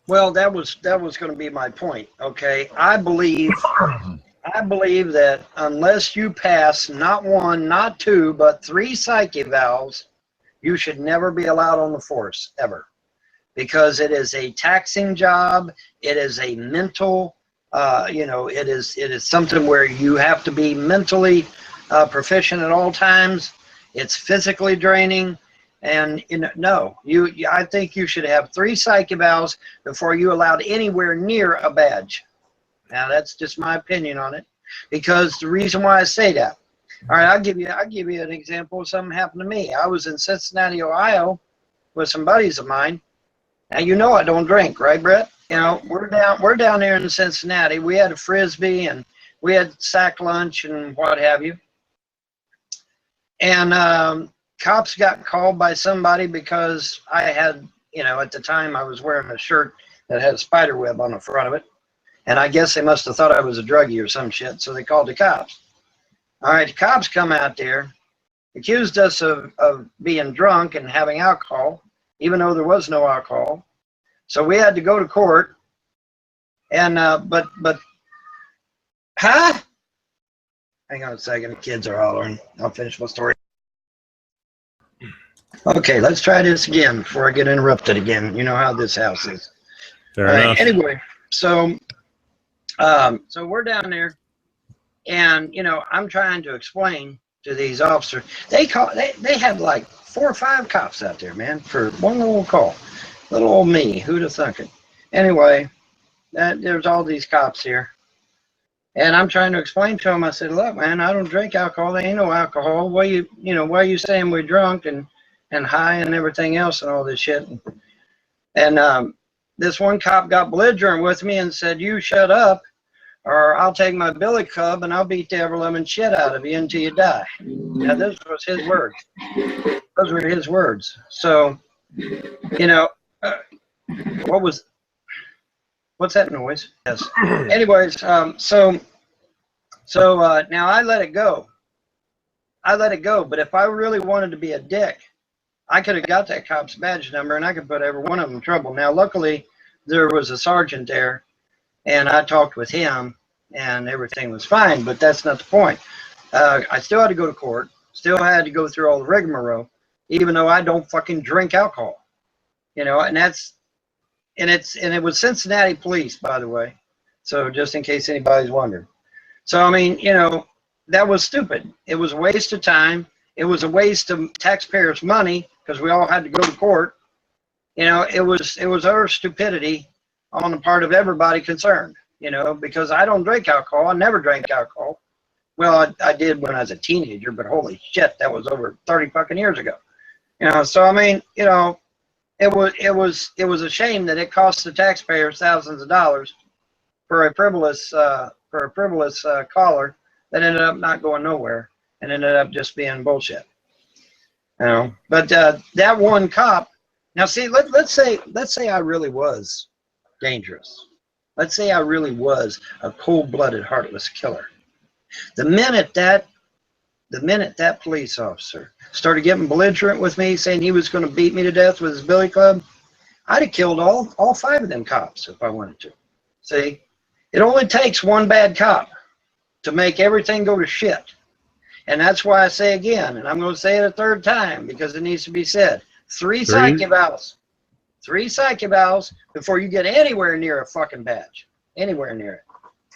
Well, that was going to be my point. Okay, I believe that unless you pass not one, not two, but three psych evals, you should never be allowed on the force ever, because it is a taxing job. It is a mental, it is something where you have to be mentally proficient at all times. It's physically draining, and no, I think you should have three psych evals before you allowed anywhere near a badge. Now that's just my opinion on it, because the reason why I say that. All right, I'll give you an example of something happened to me. I was in Cincinnati, Ohio, with some buddies of mine. Now you know I don't drink, right, Brett? You know, we're down here in Cincinnati. We had a frisbee and we had sack lunch and what have you. And cops got called by somebody because I had, at the time I was wearing a shirt that had a spider web on the front of it. And I guess they must have thought I was a druggie or some shit, so they called the cops. All right, the cops come out there, accused us of being drunk and having alcohol, even though there was no alcohol. So we had to go to court. And, but, huh? Hang on a second, the kids are hollering. I'll finish my story. Okay, let's try this again before I get interrupted again. You know how this house is. Fair enough. Anyway, so we're down there, and I'm trying to explain to these officers. They had like 4 or 5 cops out there, man, for one little call. Little old me, who'd have thunk it? Anyway, there's all these cops here, and I'm trying to explain to them. I said, "Look, man, I don't drink alcohol. There ain't no alcohol. Why you saying we're drunk and high and everything else and all this shit?" And this one cop got belligerent with me and said, "You shut up, or I'll take my billy club and I'll beat the ever-loving shit out of you until you die." Now, this was his words. Those were his words. So, what's that noise? Yes. Anyways, so now I let it go. But if I really wanted to be a dick, I could have got that cop's badge number and I could put every one of them in trouble. Now, luckily, there was a sergeant there, and I talked with him, and everything was fine, but that's not the point. I still had to go to court, still had to go through all the rigmarole, even though I don't fucking drink alcohol. And it was Cincinnati police, by the way, so just in case anybody's wondering. So, I mean, that was stupid. It was a waste of time. It was a waste of taxpayers' money, because we all had to go to court. It was utter stupidity on the part of everybody concerned, because I don't drink alcohol. I never drank alcohol. Well, I did when I was a teenager, but holy shit, that was over 30 fucking years ago. So I mean, it was a shame that it cost the taxpayers thousands of dollars for a frivolous caller that ended up not going nowhere and ended up just being bullshit. But that one cop. Now, see, let's say I really was dangerous. Let's say I really was a cold-blooded, heartless killer. The minute that police officer started getting belligerent with me, saying he was going to beat me to death with his billy club, I'd have killed all 5 of them cops if I wanted to. See, it only takes one bad cop to make everything go to shit. And that's why I say again, and I'm going to say it a 3rd time because it needs to be said, 3 psych evals. 3 psych evals before you get anywhere near a fucking badge. Anywhere near it.